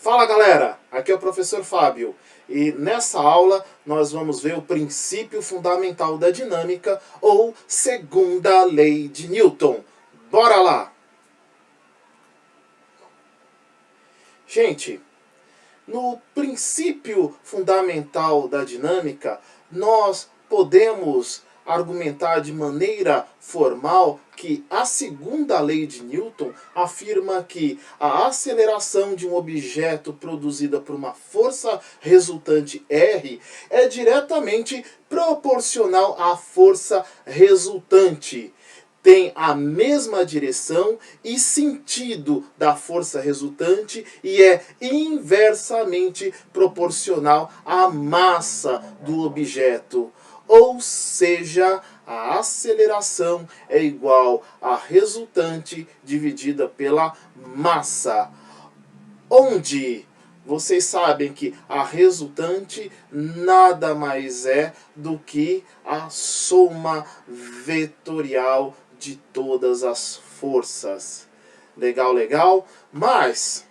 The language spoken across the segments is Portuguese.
Fala galera, aqui é o professor Fábio e nessa aula nós vamos ver o princípio fundamental da dinâmica ou segunda lei de Newton. Bora lá! Gente, no princípio fundamental da dinâmica nós podemos argumentar de maneira formal que a segunda lei de Newton afirma que a aceleração de um objeto produzida por uma força resultante R é diretamente proporcional à força resultante. Tem a mesma direção e sentido da força resultante e é inversamente proporcional à massa do objeto. Ou seja, a aceleração é igual à resultante dividida pela massa. Onde vocês sabem que a resultante nada mais é do que a soma vetorial de todas as forças. Legal, legal? Mas,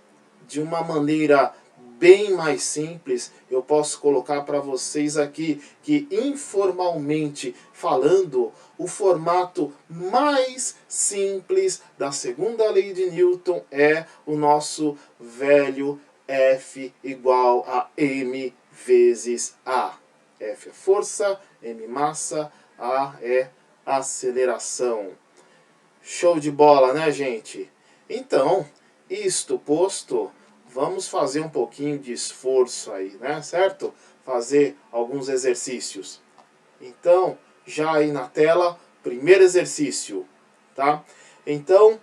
de uma maneira bem mais simples, eu posso colocar para vocês aqui que informalmente falando, o formato mais simples da segunda lei de Newton é o nosso velho F igual a m vezes A. F é força, m massa, A é aceleração. Show de bola, né, gente? Então, isto posto, vamos fazer um pouquinho de esforço aí, né, certo? Fazer alguns exercícios. Então, já aí na tela, primeiro exercício, tá? Então,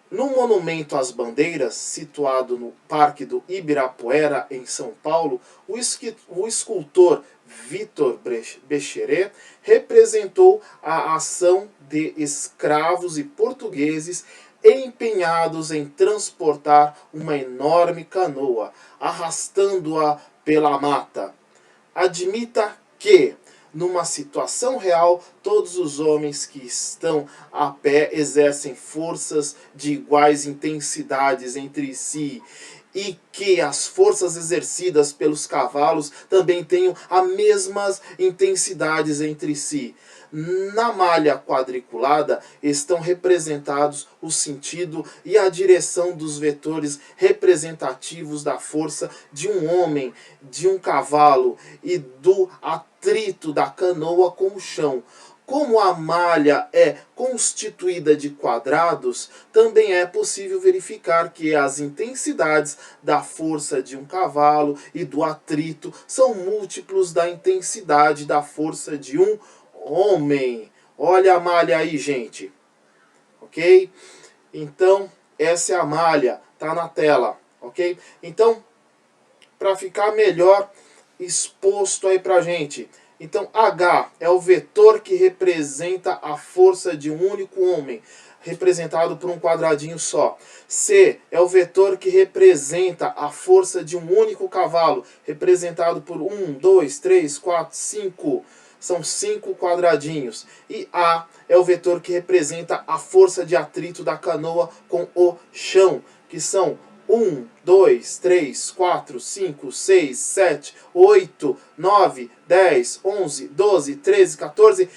no Monumento às Bandeiras, situado no Parque do Ibirapuera, em São Paulo, o escultor Victor Becheré representou a ação de escravos e portugueses empenhados em transportar uma enorme canoa, arrastando-a pela mata. Admita que, numa situação real, todos os homens que estão a pé exercem forças de iguais intensidades entre si e que as forças exercidas pelos cavalos também tenham as mesmas intensidades entre si. Na malha quadriculada estão representados o sentido e a direção dos vetores representativos da força de um homem, de um cavalo e do atrito da canoa com o chão. Como a malha é constituída de quadrados, também é possível verificar que as intensidades da força de um cavalo e do atrito são múltiplos da intensidade da força de um homem. Olha a malha aí, gente. Ok? Então, essa é a malha. Tá na tela. Ok? Então, para ficar melhor exposto aí pra gente. Então, H é o vetor que representa a força de um único homem, representado por um quadradinho só. C é o vetor que representa a força de um único cavalo, representado por 1, 2, 3, 4, 5. São 5 quadradinhos. E A é o vetor que representa a força de atrito da canoa com o chão, que são 1, 2, 3, 4, 5, 6, 7, 8, 9, 10, 11, 12, 13, 14,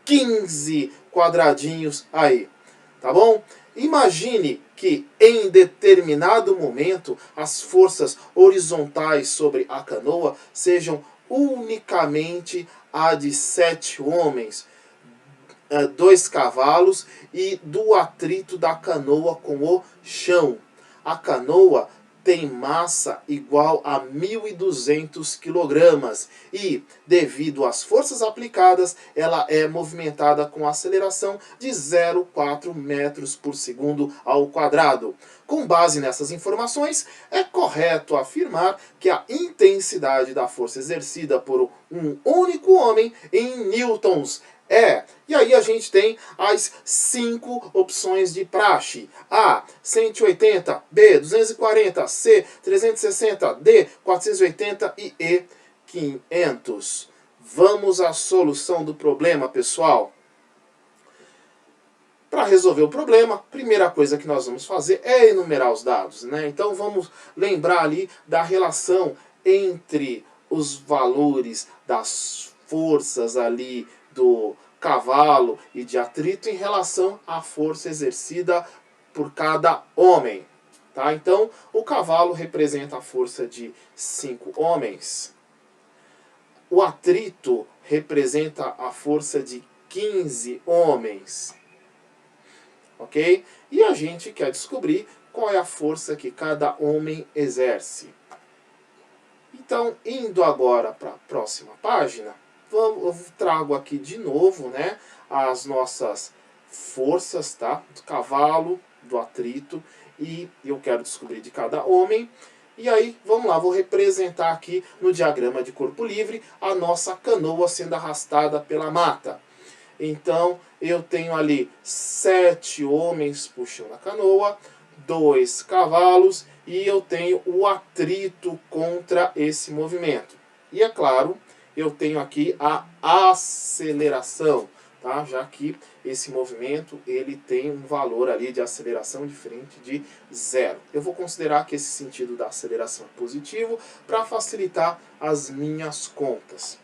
15 quadradinhos aí. Tá bom? Imagine que em determinado momento as forças horizontais sobre a canoa sejam unicamente a de 7 homens, 2 cavalos e do atrito da canoa com o chão. A canoa tem massa igual a 1.200 kg e, devido às forças aplicadas, ela é movimentada com aceleração de 0,4 metros por segundo ao quadrado. Com base nessas informações, é correto afirmar que a intensidade da força exercida por um único homem em newtons e aí a gente tem as 5 opções de praxe. A, 180, B, 240, C, 360, D, 480 e E, 500. Vamos à solução do problema, pessoal. Para resolver o problema, a primeira coisa que nós vamos fazer é enumerar os dados, né? Então vamos lembrar ali da relação entre os valores das forças ali do cavalo e de atrito em relação à força exercida por cada homem. Tá? Então, o cavalo representa a força de 5 homens. O atrito representa a força de 15 homens. Ok? E a gente quer descobrir qual é a força que cada homem exerce. Então, indo agora para a próxima página, eu trago aqui de novo, né, as nossas forças, tá? Do cavalo, do atrito, e eu quero descobrir de cada homem. E aí, vamos lá, vou representar aqui no diagrama de corpo livre a nossa canoa sendo arrastada pela mata. Então, eu tenho ali 7 homens puxando a canoa, 2 cavalos, e eu tenho o atrito contra esse movimento. E é claro, eu tenho aqui a aceleração, tá? Já que esse movimento ele tem um valor ali de aceleração diferente de 0. Eu vou considerar que esse sentido da aceleração é positivo para facilitar as minhas contas.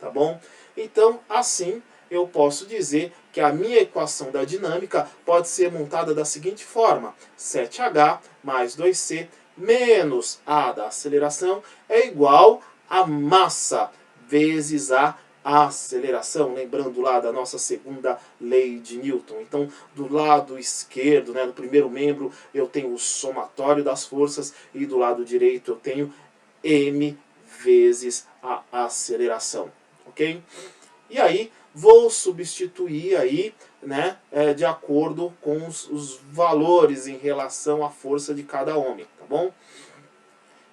Tá bom? Então, assim, eu posso dizer que a minha equação da dinâmica pode ser montada da seguinte forma: 7h mais 2c menos a da aceleração é igual a massa vezes a aceleração. Lembrando lá da nossa segunda lei de Newton. Então, do lado esquerdo, né, do primeiro membro, eu tenho o somatório das forças e do lado direito eu tenho m vezes a aceleração. Ok? E aí, vou substituir aí, né, de acordo com os valores em relação à força de cada homem, tá bom?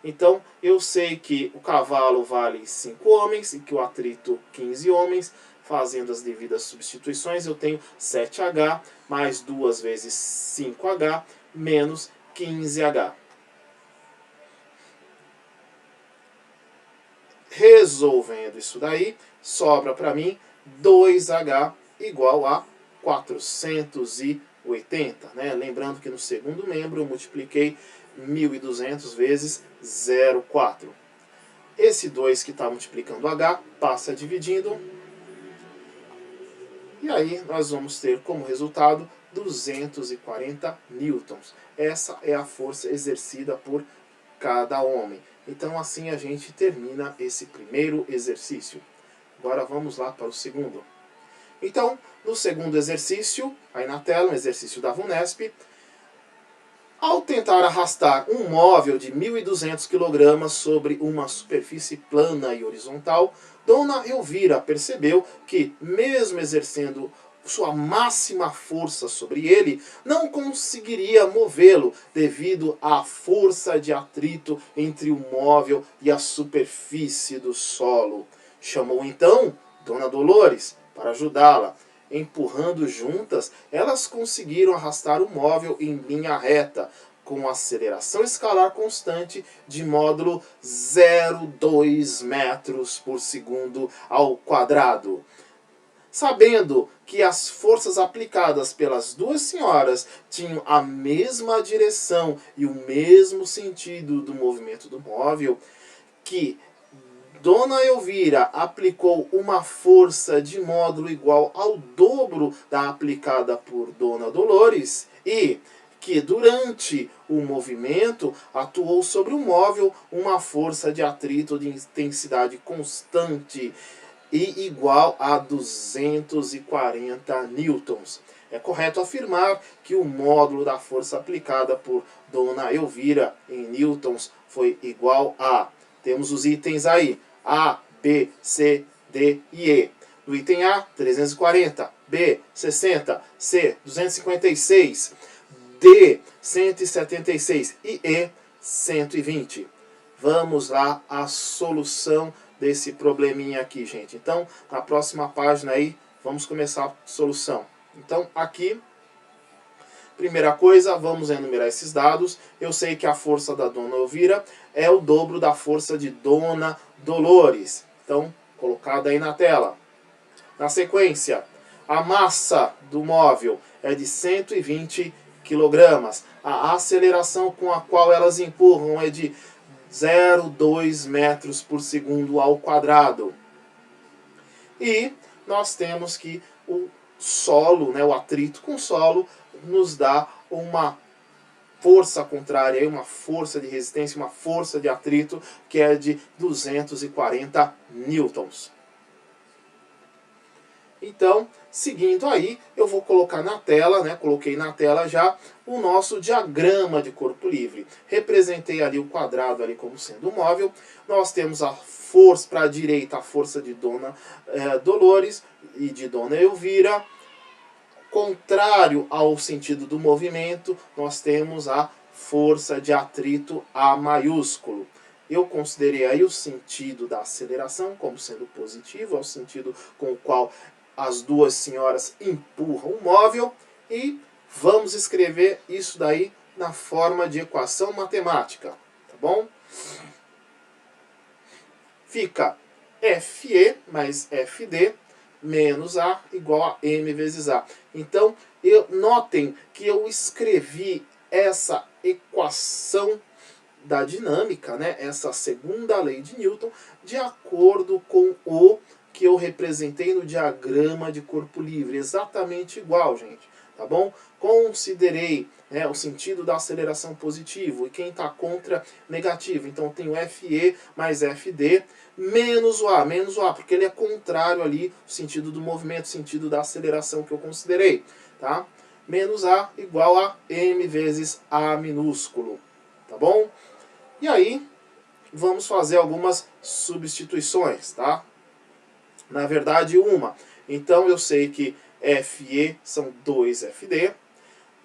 Então, eu sei que o cavalo vale 5 homens e que o atrito 15 homens. Fazendo as devidas substituições, eu tenho 7h mais 2 vezes 5h menos 15h. Resolvendo isso daí, sobra para mim 2h igual a 480. Né? Lembrando que no segundo membro eu multipliquei 1.200 vezes 0,4. Esse 2 que está multiplicando h passa dividindo. E aí nós vamos ter como resultado 240 newtons. Essa é a força exercida por cada homem. Então assim a gente termina esse primeiro exercício. Agora vamos lá para o segundo. Então, no segundo exercício, aí na tela, um exercício da VUNESP, ao tentar arrastar um móvel de 1.200 kg sobre uma superfície plana e horizontal, Dona Elvira percebeu que, mesmo exercendo sua máxima força sobre ele, não conseguiria movê-lo devido à força de atrito entre o móvel e a superfície do solo. Chamou então Dona Dolores para ajudá-la. Empurrando juntas, elas conseguiram arrastar o móvel em linha reta, com aceleração escalar constante de módulo 0,2 metros por segundo ao quadrado. Sabendo que as forças aplicadas pelas duas senhoras tinham a mesma direção e o mesmo sentido do movimento do móvel, que Dona Elvira aplicou uma força de módulo igual ao dobro da aplicada por Dona Dolores e que durante o movimento atuou sobre o móvel uma força de atrito de intensidade constante e igual a 240 newtons. É correto afirmar que o módulo da força aplicada por Dona Elvira em newtons foi igual a... Temos os itens aí. A, B, C, D e E. No item A, 340. B, 60. C, 256. D, 176. E E, 120. Vamos lá à solução desse probleminha aqui, gente. Então, na próxima página aí, vamos começar a solução. Então, aqui, primeira coisa, vamos enumerar esses dados. Eu sei que a força da Dona Elvira é o dobro da força de Dona Dolores. Então, colocada aí na tela. Na sequência, A massa do móvel é de 120 kg. A aceleração com a qual elas empurram é de 0,2 metros por segundo ao quadrado. E nós temos que o solo, né, o atrito com o solo, nos dá uma força contrária, uma força de resistência, uma força de atrito, que é de 240 newtons. Então, seguindo aí, eu vou colocar na tela, né, coloquei na tela já, o nosso diagrama de corpo livre. Representei ali o quadrado ali como sendo um móvel. Nós temos a força para a direita, a força de Dona Dolores e de Dona Elvira. Contrário ao sentido do movimento, nós temos a força de atrito A maiúsculo. Eu considerei aí o sentido da aceleração como sendo positivo, é o sentido com o qual as duas senhoras empurram o móvel, e vamos escrever isso daí na forma de equação matemática, tá bom? Fica FE mais FD menos A igual a M vezes A. Então, notem que eu escrevi essa equação da dinâmica, né, essa segunda lei de Newton, de acordo com o que eu representei no diagrama de corpo livre. Exatamente igual, gente. Tá bom? Considerei, né, o sentido da aceleração positivo, e quem está contra, negativo. Então eu tenho FE mais FD menos o A, porque ele é contrário ali, o sentido do movimento, o sentido da aceleração que eu considerei. Tá? Menos A igual a M vezes A minúsculo. Tá bom? E aí, vamos fazer algumas substituições, tá? Na verdade, uma. Então, eu sei que FE são 2FD,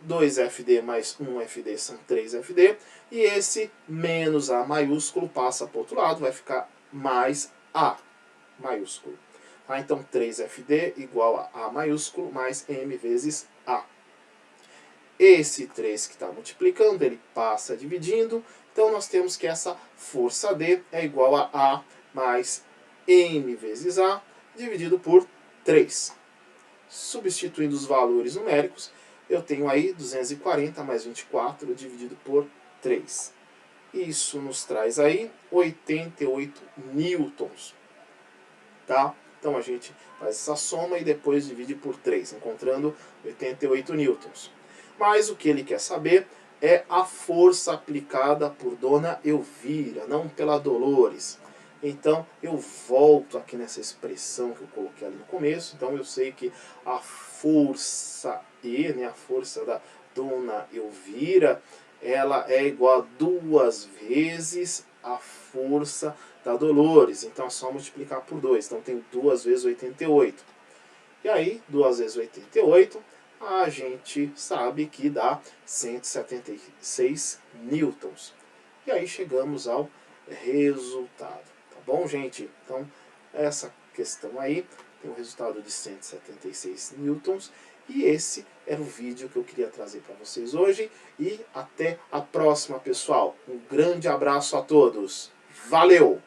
2FD mais 1FD são 3FD, e esse menos A maiúsculo passa para o outro lado, vai ficar mais A maiúsculo. Tá? Então, 3FD igual a maiúsculo mais M vezes A. Esse 3 que está multiplicando, ele passa dividindo, então nós temos que essa força D é igual a A mais M vezes A, dividido por 3. Substituindo os valores numéricos, eu tenho aí 240 mais 24 dividido por 3. Isso nos traz aí 88 newtons. Tá? Então a gente faz essa soma e depois divide por 3, encontrando 88 newtons. Mas o que ele quer saber é a força aplicada por Dona Elvira, não pela Dolores. Então eu volto aqui nessa expressão que eu coloquei ali no começo. Então eu sei que a força E, né, a força da Dona Elvira, ela é igual a 2 vezes a força da Dolores. Então é só multiplicar por 2. Então tem 2 vezes 88. E aí, 2 vezes 88, a gente sabe que dá 176 newtons. E aí chegamos ao resultado. Tá bom, gente? Então, essa questão aí tem um resultado de 176 newtons. E esse era o vídeo que eu queria trazer para vocês hoje. E até a próxima, pessoal. Um grande abraço a todos. Valeu!